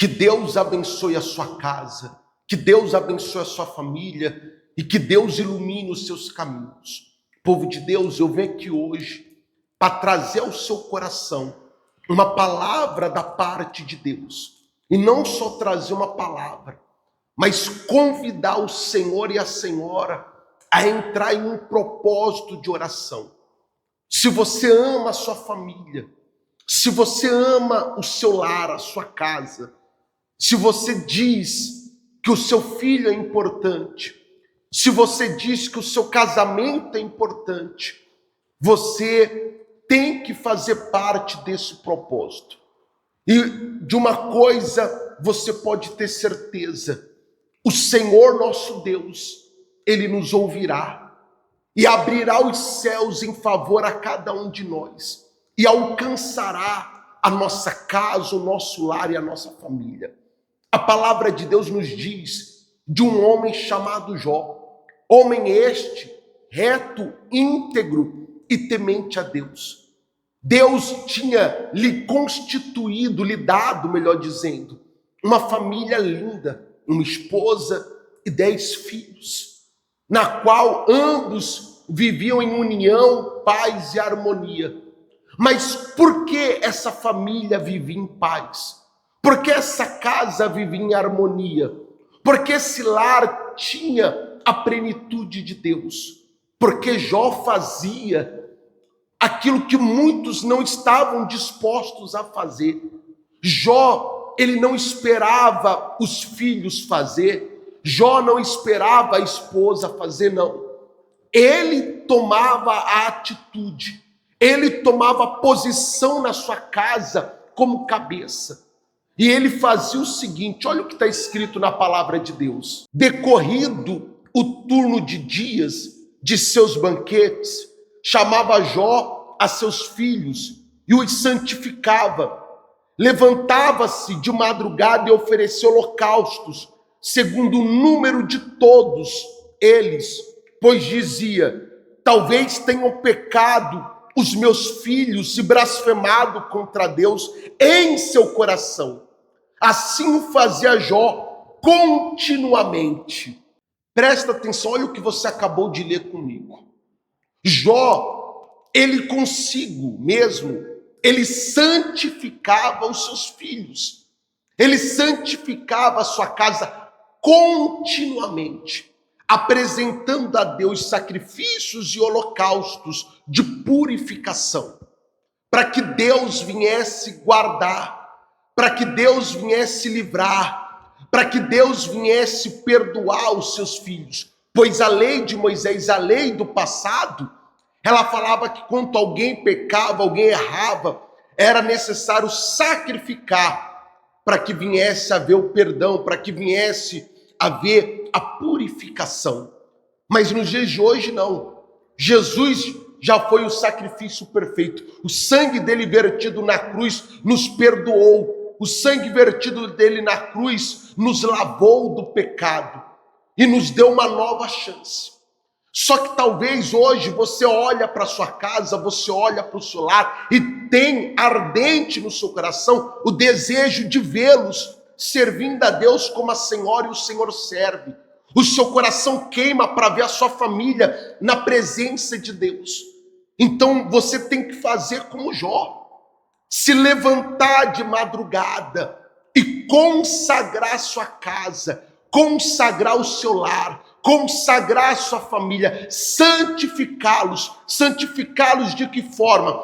Que Deus abençoe a sua casa, que Deus abençoe a sua família e que Deus ilumine os seus caminhos. Povo de Deus, eu venho aqui hoje para trazer ao seu coração uma palavra da parte de Deus. E não só trazer uma palavra, mas convidar o Senhor e a Senhora a entrar em um propósito de oração. Se você ama a sua família, se você ama o seu lar, a sua casa, se você diz que o seu filho é importante, se você diz que o seu casamento é importante, você tem que fazer parte desse propósito. E de uma coisa você pode ter certeza: o Senhor nosso Deus, Ele nos ouvirá e abrirá os céus em favor a cada um de nós e alcançará a nossa casa, o nosso lar e a nossa família. A palavra de Deus nos diz de um homem chamado Jó, homem este, reto, íntegro e temente a Deus. Deus tinha lhe constituído, lhe dado, melhor dizendo, uma família linda, uma esposa e 10 filhos, na qual ambos viviam em união, paz e harmonia. Mas por que essa família vivia em paz? Por que essa casa vivia em harmonia? Porque esse lar tinha a plenitude de Deus. Porque Jó fazia aquilo que muitos não estavam dispostos a fazer. Jó, ele não esperava os filhos fazer. Jó não esperava a esposa fazer, não. Ele tomava a atitude. Ele tomava posição na sua casa como cabeça. E ele fazia o seguinte, olha o que está escrito na palavra de Deus. Decorrido o turno de dias de seus banquetes, chamava Jó a seus filhos e os santificava. Levantava-se de madrugada e oferecia holocaustos, segundo o número de todos eles, pois dizia: talvez tenham pecado os meus filhos e blasfemado contra Deus em seu coração. Assim o fazia Jó continuamente. Presta atenção, olha o que você acabou de ler comigo. Jó, ele consigo mesmo, ele santificava os seus filhos. Ele santificava a sua casa continuamente, apresentando a Deus sacrifícios e holocaustos de purificação, para que Deus viesse guardar, para que Deus viesse livrar, para que Deus viesse perdoar os seus filhos. Pois a lei de Moisés, a lei do passado, ela falava que quando alguém pecava, alguém errava, era necessário sacrificar para que viesse a haver o perdão, para que viesse a haver a purificação. Mas nos dias de hoje não. Jesus já foi o sacrifício perfeito. O sangue dele vertido na cruz nos perdoou. O sangue vertido dele na cruz nos lavou do pecado e nos deu uma nova chance. Só que talvez hoje você olha para sua casa, você olha para o seu lar e tem ardente no seu coração o desejo de vê-los servindo a Deus como a Senhora e o Senhor serve. O seu coração queima para ver a sua família na presença de Deus. Então você tem que fazer como Jó. Se levantar de madrugada e consagrar sua casa, consagrar o seu lar, consagrar a sua família, santificá-los. Santificá-los de que forma?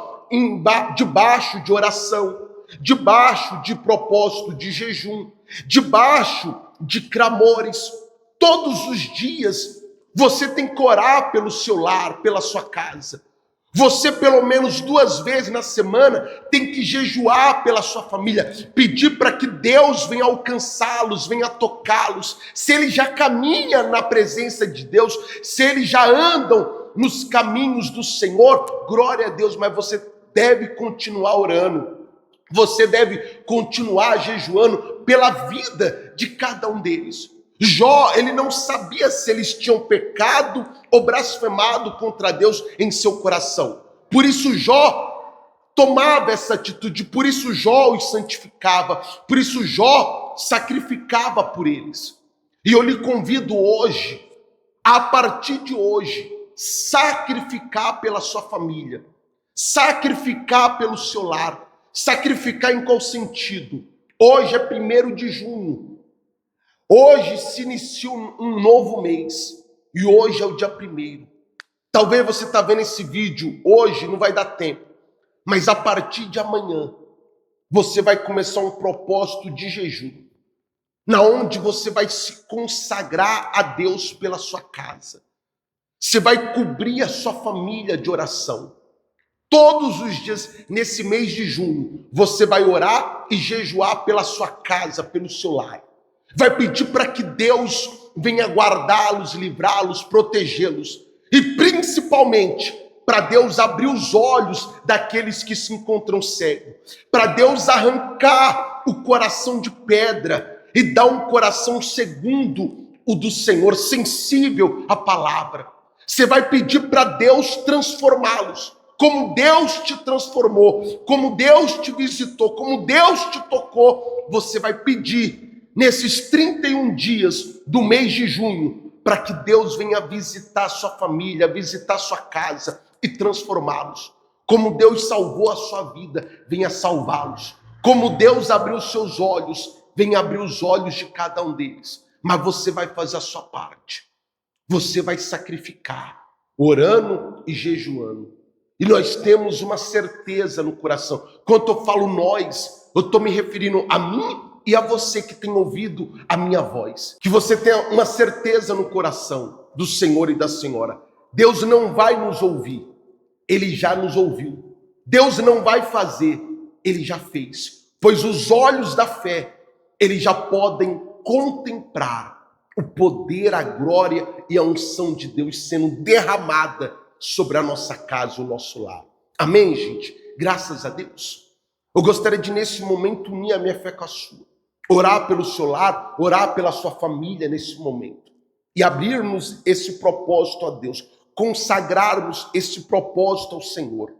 Debaixo de oração, debaixo de propósito de jejum, debaixo de clamores. Todos os dias você tem que orar pelo seu lar, pela sua casa. Você pelo menos 2 vezes na semana tem que jejuar pela sua família, pedir para que Deus venha alcançá-los, venha tocá-los. Se eles já caminham na presença de Deus, se eles já andam nos caminhos do Senhor, glória a Deus, mas você deve continuar orando. Você deve continuar jejuando pela vida de cada um deles. Jó, ele não sabia se eles tinham pecado ou blasfemado contra Deus em seu coração. Por isso Jó tomava essa atitude, por isso Jó os santificava, por isso Jó sacrificava por eles. E eu lhe convido hoje, a partir de hoje, sacrificar pela sua família, sacrificar pelo seu lar. Sacrificar em qual sentido? Hoje é 1º de junho. Hoje se inicia um novo mês. E hoje é o dia 1º. Talvez você está vendo esse vídeo hoje, não vai dar tempo. Mas a partir de amanhã, você vai começar um propósito de jejum, na onde você vai se consagrar a Deus pela sua casa. Você vai cobrir a sua família de oração. Todos os dias, nesse mês de junho, você vai orar e jejuar pela sua casa, pelo seu lar. Vai pedir para que Deus venha guardá-los, livrá-los, protegê-los. E principalmente, para Deus abrir os olhos daqueles que se encontram cegos. Para Deus arrancar o coração de pedra e dar um coração segundo o do Senhor, sensível à palavra. Você vai pedir para Deus transformá-los. Como Deus te transformou, como Deus te visitou, como Deus te tocou, você vai pedir nesses 31 dias do mês de junho, para que Deus venha visitar a sua família, visitar a sua casa e transformá-los. Como Deus salvou a sua vida, venha salvá-los. Como Deus abriu os seus olhos, venha abrir os olhos de cada um deles. Mas você vai fazer a sua parte. Você vai sacrificar, orando e jejuando. E nós temos uma certeza no coração. Quando eu falo nós, eu estou me referindo a mim e a você que tem ouvido a minha voz. Que você tenha uma certeza no coração do Senhor e da Senhora. Deus não vai nos ouvir, Ele já nos ouviu. Deus não vai fazer, Ele já fez. Pois os olhos da fé, eles já podem contemplar o poder, a glória e a unção de Deus sendo derramada sobre a nossa casa, o nosso lar. Amém, gente? Graças a Deus. Eu gostaria de, nesse momento, unir a minha fé com a sua. Orar pelo seu lar, orar pela sua família nesse momento. E abrirmos esse propósito a Deus. Consagrarmos esse propósito ao Senhor.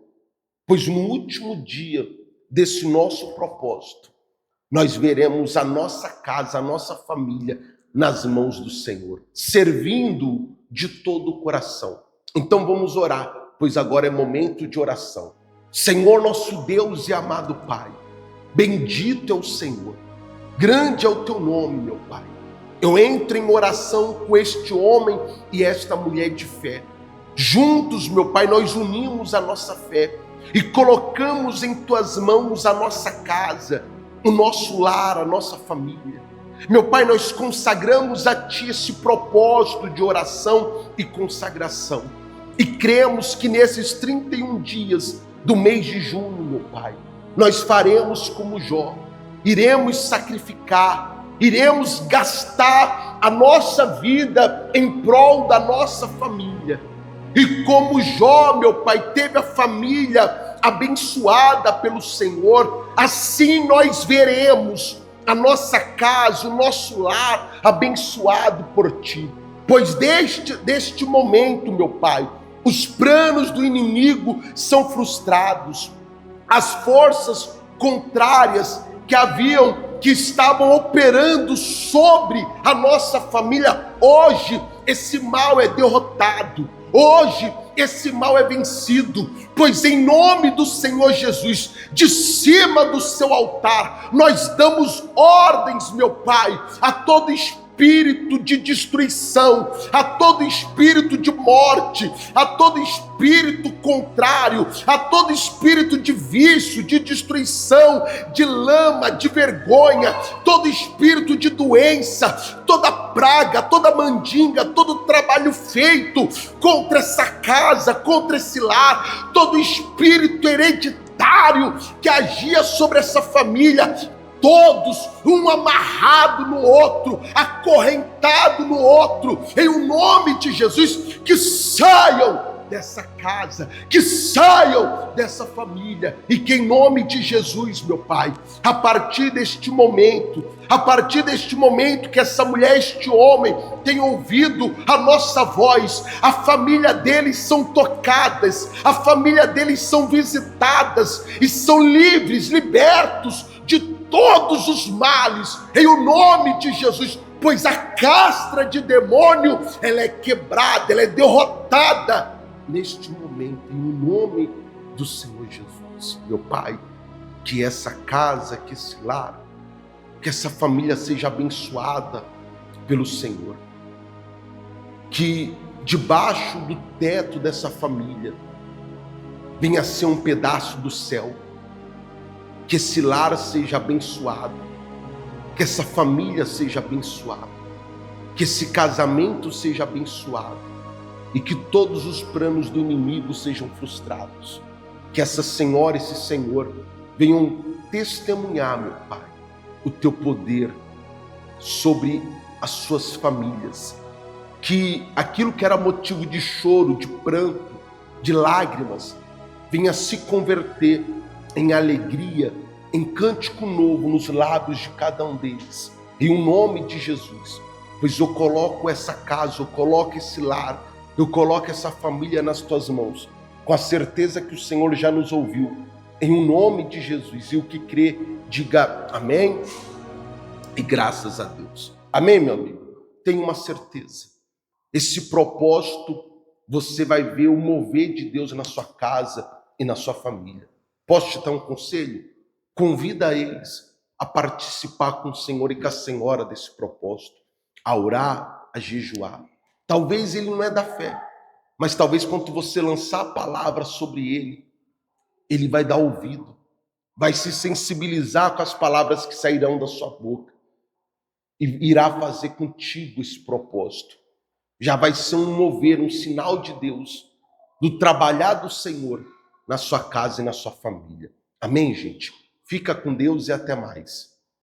Pois no último dia desse nosso propósito, nós veremos a nossa casa, a nossa família nas mãos do Senhor. Servindo de todo o coração. Então vamos orar, pois agora é momento de oração. Senhor nosso Deus e amado Pai, bendito é o Senhor, grande é o teu nome, meu Pai. Eu entro em oração com este homem e esta mulher de fé. Juntos, meu Pai, nós unimos a nossa fé e colocamos em tuas mãos a nossa casa, o nosso lar, a nossa família. Meu Pai, nós consagramos a Ti esse propósito de oração e consagração. E cremos que nesses 31 dias do mês de junho, meu Pai, nós faremos como Jó. Iremos sacrificar, iremos gastar a nossa vida em prol da nossa família. E como Jó, meu Pai, teve a família abençoada pelo Senhor, assim nós veremos a nossa casa, o nosso lar abençoado por Ti. Pois deste momento, meu Pai, os planos do inimigo são frustrados. As forças contrárias que estavam operando sobre a nossa família, hoje esse mal é derrotado. Hoje esse mal é vencido, pois em nome do Senhor Jesus, de cima do seu altar, nós damos ordens, meu Pai, a todo espírito de destruição, a todo espírito de morte, a todo espírito contrário, a todo espírito de vício, de destruição, de lama, de vergonha, todo espírito de doença, toda praga, toda mandinga, todo trabalho feito contra essa casa, contra esse lar, todo espírito hereditário que agia sobre essa família, todos, um amarrado no outro, acorrentado no outro, em o nome de Jesus, que saiam dessa casa, que saiam dessa família, e que em nome de Jesus, meu Pai, a partir deste momento que essa mulher, este homem tem ouvido a nossa voz, a família deles são tocadas, a família deles são visitadas e são livres, libertos de todos os males, em o nome de Jesus, pois a castra de demônio, ela é quebrada, ela é derrotada neste momento, em nome do Senhor Jesus. Meu Pai, que essa casa, que esse lar, que essa família seja abençoada pelo Senhor, que debaixo do teto dessa família venha a ser um pedaço do céu, que esse lar seja abençoado, que essa família seja abençoada, que esse casamento seja abençoado e que todos os planos do inimigo sejam frustrados, que essa senhora, esse senhor venham testemunhar, meu Pai, o teu poder sobre as suas famílias, que aquilo que era motivo de choro, de pranto, de lágrimas, venha se converter em alegria, em cântico novo nos lábios de cada um deles, em o nome de Jesus. Pois eu coloco essa casa, eu coloco esse lar, eu coloco essa família nas tuas mãos, com a certeza que o Senhor já nos ouviu, em o nome de Jesus. E o que crê, diga amém e graças a Deus. Amém, meu amigo? Tenha uma certeza, esse propósito, você vai ver o mover de Deus na sua casa e na sua família. Posso te dar um conselho? Convida eles a participar com o Senhor e com a Senhora desse propósito, a orar, a jejuar. Talvez ele não é da fé, mas talvez quando você lançar a palavra sobre ele, ele vai dar ouvido, vai se sensibilizar com as palavras que sairão da sua boca e irá fazer contigo esse propósito. Já vai ser um mover, um sinal de Deus, do trabalhar do Senhor na sua casa e na sua família. Amém, gente? Fica com Deus e até mais.